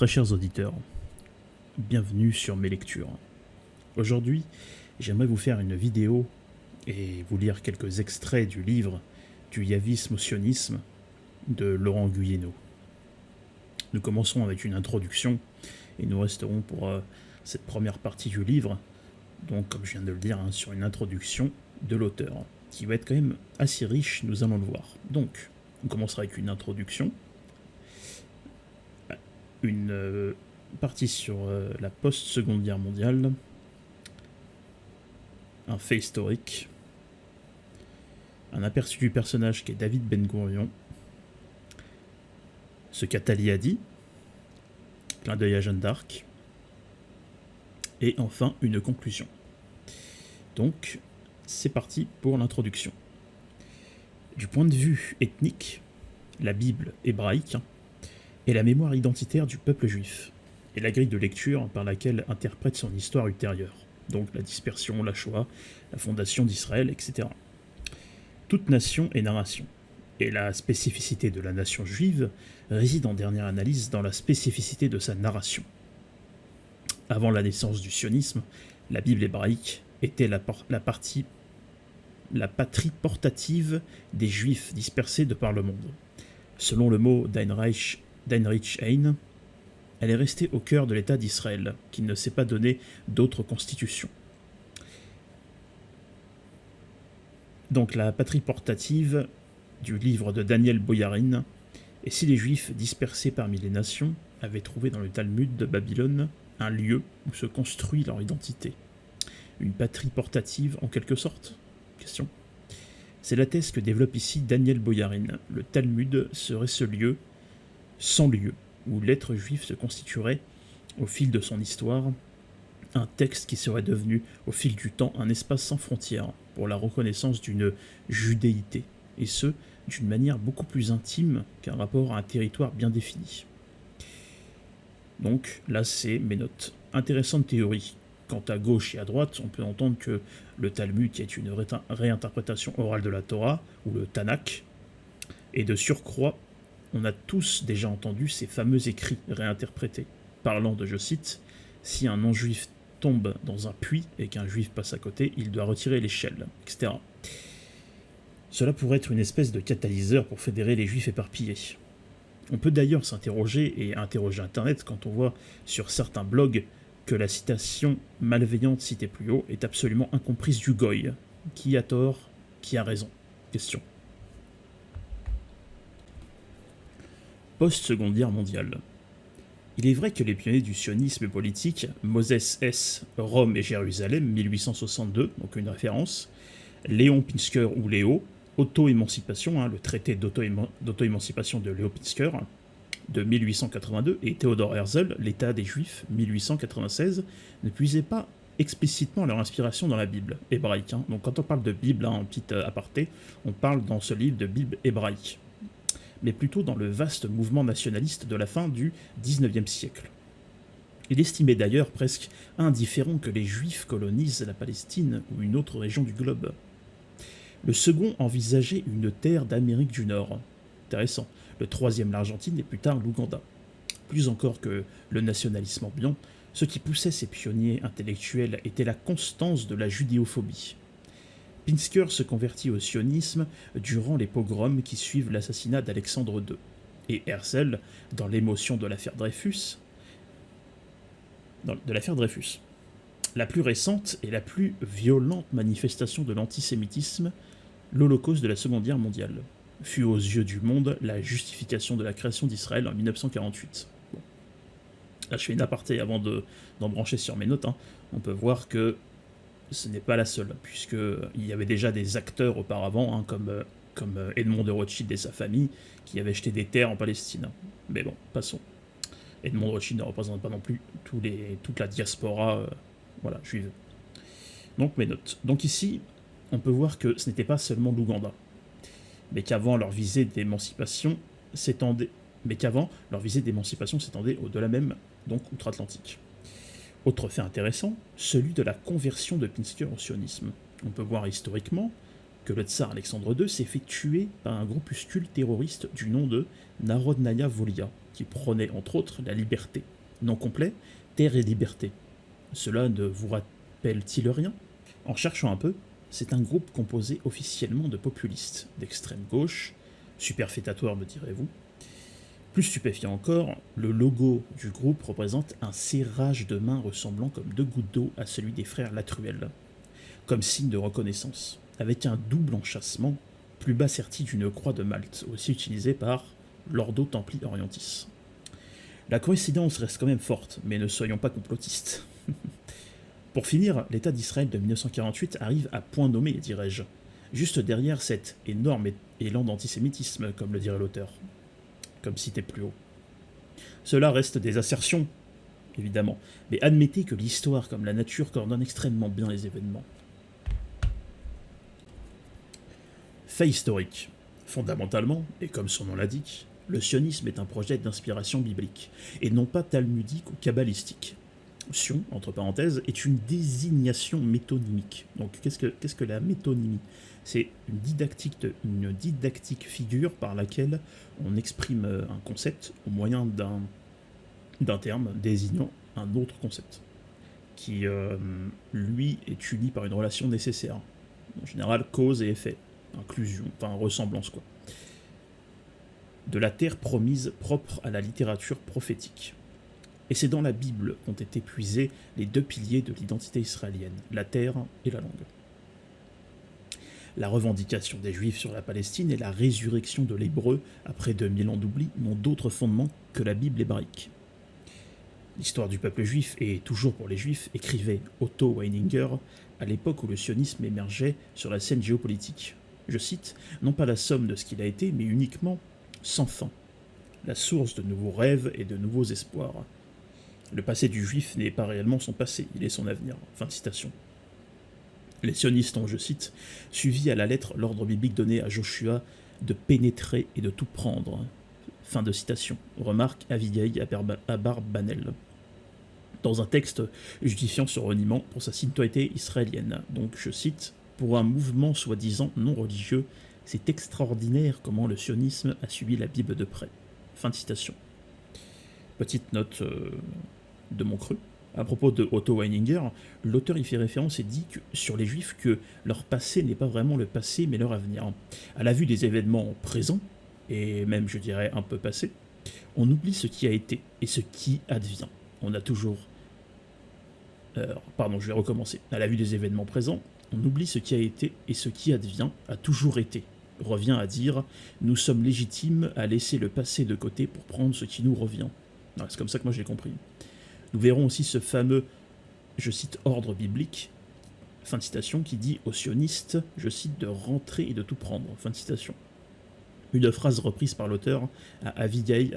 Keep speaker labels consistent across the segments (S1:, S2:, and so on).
S1: Très chers auditeurs, bienvenue sur mes lectures. Aujourd'hui, j'aimerais vous faire une vidéo et vous lire quelques extraits du livre du yavisme au sionisme de Laurent Guyénot. Nous commencerons avec une introduction et nous resterons pour cette première partie du livre, donc comme je viens de le dire, sur une introduction de l'auteur, qui va être quand même assez riche, nous allons le voir. Donc, on commencera avec une introduction, une partie sur la post-seconde guerre mondiale, un fait historique, un aperçu du personnage qui est David Ben Gourion, ce qu'Atali a dit, clin d'œil à Jeanne d'Arc, et enfin une conclusion. Donc, c'est parti pour l'introduction. Du point de vue ethnique, la Bible hébraïque est la mémoire identitaire du peuple juif, et la grille de lecture par laquelle interprète son histoire ultérieure, donc la dispersion, la Shoah, la fondation d'Israël, etc. Toute nation est narration, et la spécificité de la nation juive réside en dernière analyse dans la spécificité de sa narration. Avant la naissance du sionisme, la Bible hébraïque était la patrie portative des Juifs dispersés de par le monde. Selon le mot d'Heinrich Heine, elle est restée au cœur de l'État d'Israël, qui ne s'est pas donné d'autre constitution. Donc la patrie portative du livre de Daniel Boyarin, et si les Juifs dispersés parmi les nations avaient trouvé dans le Talmud de Babylone un lieu où se construit leur identité. Une patrie portative en quelque sorte ? Question. C'est la thèse que développe ici Daniel Boyarin. Le Talmud serait ce lieu, sans lieu, où l'être juif se constituerait, au fil de son histoire, un texte qui serait devenu, au fil du temps, un espace sans frontières pour la reconnaissance d'une judéité, et ce, d'une manière beaucoup plus intime qu'un rapport à un territoire bien défini. Donc, là, c'est mes notes. Intéressante théorie. Quant à gauche et à droite, on peut entendre que le Talmud est une réinterprétation orale de la Torah, ou le Tanakh, et de surcroît, on a tous déjà entendu ces fameux écrits réinterprétés, parlant de, je cite, « Si un non-juif tombe dans un puits et qu'un juif passe à côté, il doit retirer l'échelle, etc. » Cela pourrait être une espèce de catalyseur pour fédérer les juifs éparpillés. On peut d'ailleurs s'interroger et interroger Internet quand on voit sur certains blogs que la citation malveillante citée plus haut est absolument incomprise du goy. Qui a tort ? Qui a raison ? Question. Post-seconde guerre mondiale. Il est vrai que les pionniers du sionisme politique, Moses S., Rome et Jérusalem, 1862, donc une référence, Léon Pinsker ou Léo, Auto-émancipation, le traité d'auto-émancipation de Léo Pinsker, de 1882, et Théodore Herzl, l'État des Juifs, 1896, ne puisaient pas explicitement leur inspiration dans la Bible hébraïque. Donc quand on parle de Bible, en petit aparté, on parle dans ce livre de Bible hébraïque, mais plutôt dans le vaste mouvement nationaliste de la fin du XIXe siècle. Il estimait d'ailleurs presque indifférent que les Juifs colonisent la Palestine ou une autre région du globe. Le second envisageait une terre d'Amérique du Nord. Intéressant. Le troisième, l'Argentine, et plus tard l'Ouganda. Plus encore que le nationalisme ambiant, ce qui poussait ces pionniers intellectuels était la constance de la judéophobie. Pinsker se convertit au sionisme durant les pogroms qui suivent l'assassinat d'Alexandre II, et Herzl, dans l'émotion de l'affaire Dreyfus, La plus récente et la plus violente manifestation de l'antisémitisme, l'Holocauste de la Seconde Guerre mondiale, fut aux yeux du monde la justification de la création d'Israël en 1948. Bon. Là, je fais une aparté avant d'en brancher sur mes notes. On peut voir que ce n'est pas la seule, puisqu'il y avait déjà des acteurs auparavant, comme Edmond de Rothschild et sa famille, qui avaient jeté des terres en Palestine. Mais bon, passons. Edmond de Rothschild ne représente pas non plus toute la diaspora juive. Donc mes notes. Donc ici, on peut voir que ce n'était pas seulement l'Ouganda, mais qu'avant leur visée d'émancipation s'étendait au-delà même, donc outre-Atlantique. Autre fait intéressant, celui de la conversion de Pinsker au sionisme. On peut voir historiquement que le tsar Alexandre II s'est fait tuer par un groupuscule terroriste du nom de Narodnaya Volia, qui prônait entre autres la liberté. Nom complet, Terre et Liberté. Cela ne vous rappelle-t-il rien? En cherchant un peu, c'est un groupe composé officiellement de populistes, d'extrême gauche, superfétatoire me direz-vous. Plus stupéfiant encore, le logo du groupe représente un serrage de mains ressemblant comme deux gouttes d'eau à celui des frères Latruelle, comme signe de reconnaissance, avec un double enchâssement, plus bas serti d'une croix de Malte, aussi utilisée par l'Ordo Templi Orientis. La coïncidence reste quand même forte, mais ne soyons pas complotistes. Pour finir, l'État d'Israël de 1948 arrive à point nommé, dirais-je, juste derrière cet énorme élan d'antisémitisme, comme le dirait l'auteur, comme cité plus haut. Cela reste des assertions, évidemment, mais admettez que l'histoire comme la nature coordonne extrêmement bien les événements. Fait historique. Fondamentalement, et comme son nom l'indique, le sionisme est un projet d'inspiration biblique, et non pas talmudique ou kabbalistique. Sion, entre parenthèses, est une désignation métonymique. Donc qu'est-ce que la métonymie? C'est une didactique figure par laquelle on exprime un concept au moyen d'un terme désignant un autre concept, qui, lui, est uni par une relation nécessaire. En général, cause et effet, inclusion, enfin ressemblance, quoi. De la terre promise propre à la littérature prophétique. Et c'est dans la Bible qu'ont été puisés les deux piliers de l'identité israélienne, la terre et la langue. La revendication des Juifs sur la Palestine et la résurrection de l'hébreu après 2000 ans d'oubli n'ont d'autre fondement que la Bible hébraïque. L'histoire du peuple juif, et toujours pour les Juifs, écrivait Otto Weininger à l'époque où le sionisme émergeait sur la scène géopolitique. Je cite, non pas la somme de ce qu'il a été, mais uniquement sans fin, la source de nouveaux rêves et de nouveaux espoirs. Le passé du juif n'est pas réellement son passé, il est son avenir. Fin de citation. Les sionistes ont, je cite, suivi à la lettre l'ordre biblique donné à Joshua de pénétrer et de tout prendre. Fin de citation. Remarque Avigail Abarbanel. Dans un texte justifiant ce reniement pour sa citoyenneté israélienne. Donc, je cite, pour un mouvement soi-disant non religieux, c'est extraordinaire comment le sionisme a suivi la Bible de près. Fin de citation. Petite note de mon cru. À propos de Otto Weininger, l'auteur y fait référence et dit sur les Juifs que leur passé n'est pas vraiment le passé, mais leur avenir. À la vue des événements présents, et même je dirais un peu passés, on oublie ce qui a été et ce qui advient. On a toujours... je vais recommencer. À la vue des événements présents, on oublie ce qui a été et ce qui advient a toujours été. Revient à dire « Nous sommes légitimes à laisser le passé de côté pour prendre ce qui nous revient ». C'est comme ça que moi j'ai compris. Nous verrons aussi ce fameux, je cite, ordre biblique, fin de citation, qui dit aux sionistes, je cite, de rentrer et de tout prendre, fin de citation. Une phrase reprise par l'auteur à Avigail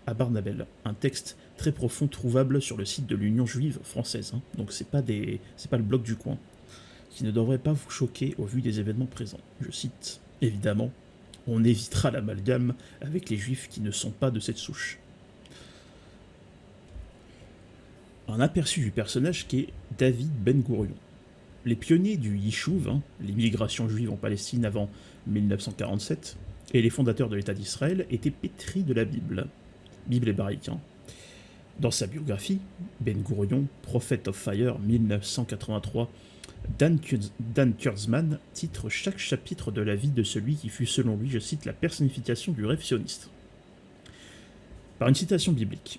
S1: Abarbanel, un texte très profond trouvable sur le site de l'Union juive française, donc c'est pas le blog du coin, qui ne devrait pas vous choquer au vu des événements présents. Je cite, évidemment, on évitera l'amalgame avec les juifs qui ne sont pas de cette souche. Un aperçu du personnage qui est David Ben Gourion. Les pionniers du Yishuv, l'immigration juive en Palestine avant 1947, et les fondateurs de l'État d'Israël étaient pétris de la Bible hébraïque. Dans sa biographie, Ben Gourion, Prophet of Fire 1983, Dan Kurzman titre chaque chapitre de la vie de celui qui fut selon lui, je cite, la personnification du rêve sioniste. Par une citation biblique.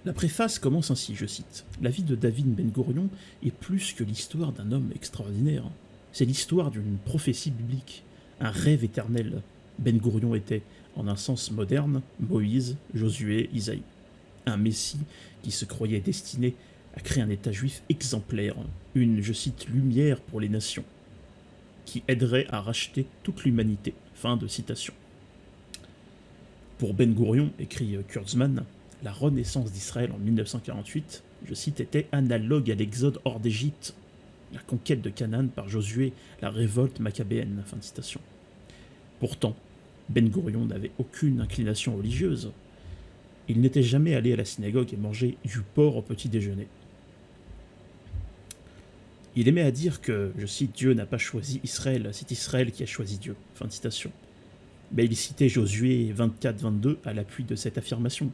S1: La préface commence ainsi, je cite, « La vie de David Ben Gourion est plus que l'histoire d'un homme extraordinaire. C'est l'histoire d'une prophétie biblique, un rêve éternel. Ben Gourion était, en un sens moderne, Moïse, Josué, Isaïe. Un messie qui se croyait destiné à créer un État juif exemplaire, une, je cite, lumière pour les nations, qui aiderait à racheter toute l'humanité. » Fin de citation. Pour Ben Gourion, écrit Kurzman, la renaissance d'Israël en 1948, je cite, était analogue à l'exode hors d'Égypte, la conquête de Canaan par Josué, la révolte maccabéenne. Fin de citation. Pourtant, Ben Gourion n'avait aucune inclination religieuse. Il n'était jamais allé à la synagogue et mangé du porc au petit déjeuner. Il aimait à dire que, je cite, Dieu n'a pas choisi Israël, c'est Israël qui a choisi Dieu. Fin de citation. Mais il citait Josué 24-22 à l'appui de cette affirmation.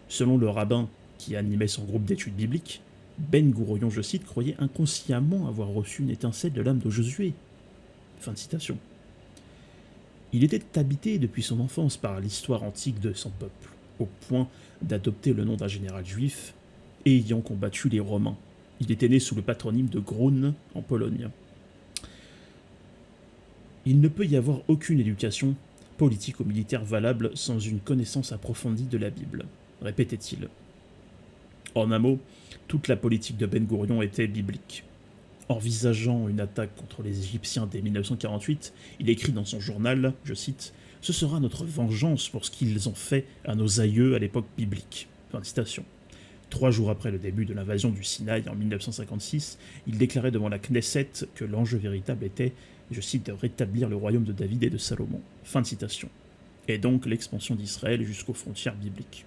S1: Selon le rabbin qui animait son groupe d'études bibliques, Ben Gourion, je cite, croyait inconsciemment avoir reçu une étincelle de l'âme de Josué. Fin de citation. Il était habité depuis son enfance par l'histoire antique de son peuple, au point d'adopter le nom d'un général juif ayant combattu les Romains. Il était né sous le patronyme de Groun en Pologne. Il ne peut y avoir aucune éducation politique ou militaire valable sans une connaissance approfondie de la Bible, répétait-il. En un mot, toute la politique de Ben Gourion était biblique. Envisageant une attaque contre les Égyptiens dès 1948, il écrit dans son journal, je cite, « Ce sera notre vengeance pour ce qu'ils ont fait à nos aïeux à l'époque biblique. » Fin de citation. 3 jours après le début de l'invasion du Sinaï en 1956, il déclarait devant la Knesset que l'enjeu véritable était, je cite, de rétablir le royaume de David et de Salomon. Fin de citation. Et donc l'expansion d'Israël jusqu'aux frontières bibliques.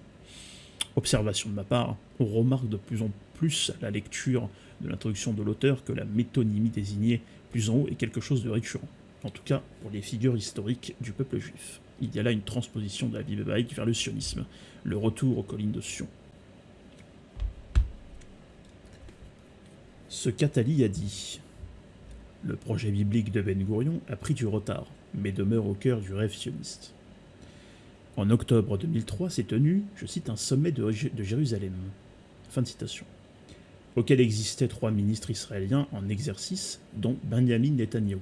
S1: Observation de ma part, on remarque de plus en plus à la lecture de l'introduction de l'auteur que la métonymie désignée plus en haut est quelque chose de récurrent, en tout cas pour les figures historiques du peuple juif. Il y a là une transposition de la Bible hébraïque vers le sionisme, le retour aux collines de Sion. Ce qu'Attali a dit. Le projet biblique de Ben Gourion a pris du retard, mais demeure au cœur du rêve sioniste. En octobre 2003 s'est tenu, je cite, un sommet de Jérusalem. Fin de citation. Auquel existaient 3 ministres israéliens en exercice, dont Benjamin Netanyahou,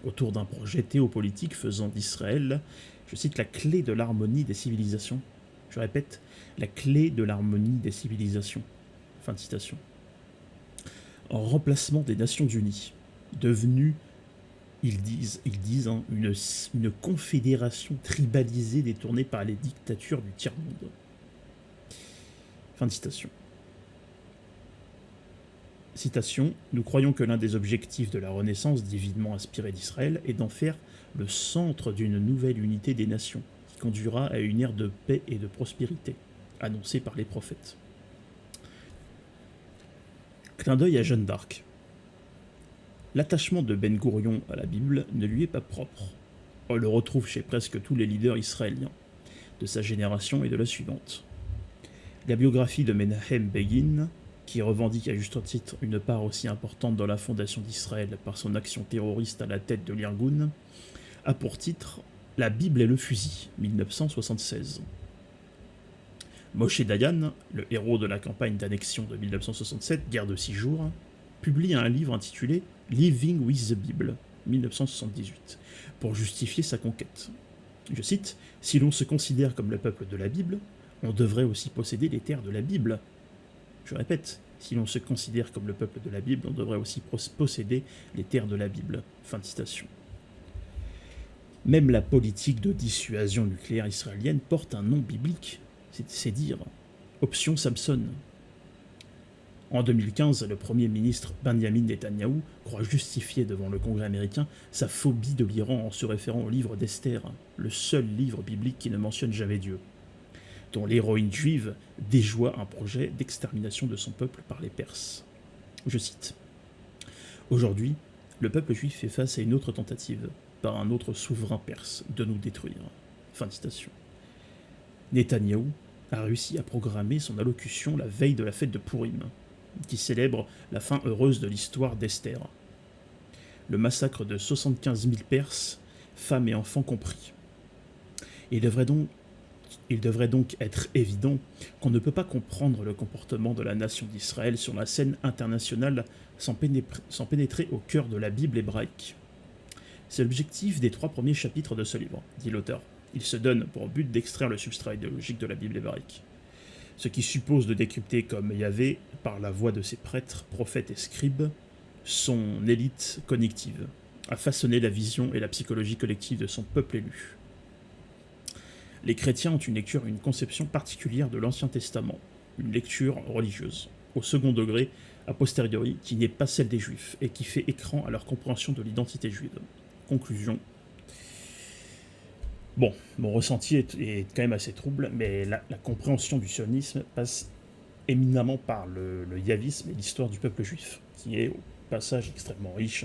S1: autour d'un projet théopolitique faisant d'Israël, je cite, la clé de l'harmonie des civilisations. Je répète, la clé de l'harmonie des civilisations. Fin de citation. En remplacement des Nations Unies, devenues, ils disent une confédération tribalisée détournée par les dictatures du tiers-monde. Fin de citation. Citation, « Nous croyons que l'un des objectifs de la Renaissance divinement inspirée d'Israël est d'en faire le centre d'une nouvelle unité des nations, qui conduira à une ère de paix et de prospérité, annoncée par les prophètes. » Clin d'œil à Jeanne d'Arc. L'attachement de Ben Gourion à la Bible ne lui est pas propre. On le retrouve chez presque tous les leaders israéliens, de sa génération et de la suivante. La biographie de Menahem Begin, qui revendique à juste titre une part aussi importante dans la fondation d'Israël par son action terroriste à la tête de l'Irgun, a pour titre « La Bible et le fusil », 1976. Moshe Dayan, le héros de la campagne d'annexion de 1967, guerre de 6 jours, publie un livre intitulé « Living with the Bible », 1978, pour justifier sa conquête. Je cite, « Si l'on se considère comme le peuple de la Bible, on devrait aussi posséder les terres de la Bible. » Je répète, si l'on se considère comme le peuple de la Bible, on devrait aussi posséder les terres de la Bible. Fin de citation. Même la politique de dissuasion nucléaire israélienne porte un nom biblique, c'est dire Option Samson. En 2015, le Premier ministre Benjamin Netanyahou croit justifier devant le Congrès américain sa phobie de l'Iran en se référant au livre d'Esther, le seul livre biblique qui ne mentionne jamais Dieu, dont l'héroïne juive déjoua un projet d'extermination de son peuple par les Perses. Je cite, « Aujourd'hui, le peuple juif fait face à une autre tentative, par un autre souverain perse, de nous détruire. » Fin de citation. Netanyahou a réussi à programmer son allocution la veille de la fête de Pourim, qui célèbre la fin heureuse de l'histoire d'Esther. Le massacre de 75 000 Perses, femmes et enfants compris. Il devrait donc être évident qu'on ne peut pas comprendre le comportement de la nation d'Israël sur la scène internationale sans pénétrer au cœur de la Bible hébraïque. C'est l'objectif des 3 premiers chapitres de ce livre, dit l'auteur. Il se donne pour but d'extraire le substrat idéologique de la Bible hébraïque, ce qui suppose de décrypter comme Yahvé, par la voix de ses prêtres, prophètes et scribes, son élite cognitive, à façonner la vision et la psychologie collective de son peuple élu. Les chrétiens ont une conception particulière de l'Ancien Testament, une lecture religieuse, au second degré, a posteriori, qui n'est pas celle des Juifs, et qui fait écran à leur compréhension de l'identité juive. Conclusion. Bon, mon ressenti est quand même assez trouble, mais la compréhension du sionisme passe éminemment par le yavisme et l'histoire du peuple juif, qui est au passage extrêmement riche,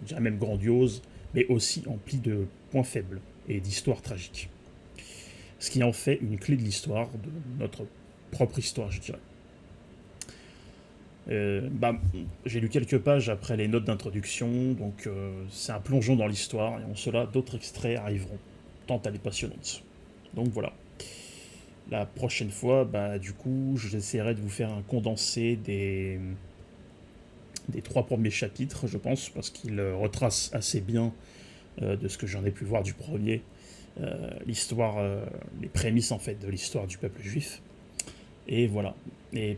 S1: je dirais même grandiose, mais aussi empli de points faibles, et d'histoire tragique. Ce qui en fait une clé de l'histoire, de notre propre histoire, je dirais. J'ai lu quelques pages après les notes d'introduction, donc c'est un plongeon dans l'histoire, et en cela, d'autres extraits arriveront, tant elle est passionnante. Donc voilà. La prochaine fois, du coup, j'essaierai de vous faire un condensé des 3 premiers chapitres, je pense, parce qu'il retrace assez bien, de ce que j'en ai pu voir du premier, l'histoire, les prémices en fait de l'histoire du peuple juif. Et voilà. Et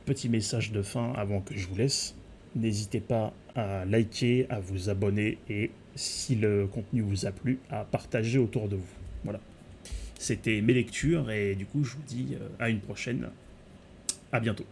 S1: petit message de fin avant que je vous laisse. N'hésitez pas à liker, à vous abonner et, si le contenu vous a plu, à partager autour de vous. Voilà. C'était mes lectures et du coup je vous dis à une prochaine. À bientôt.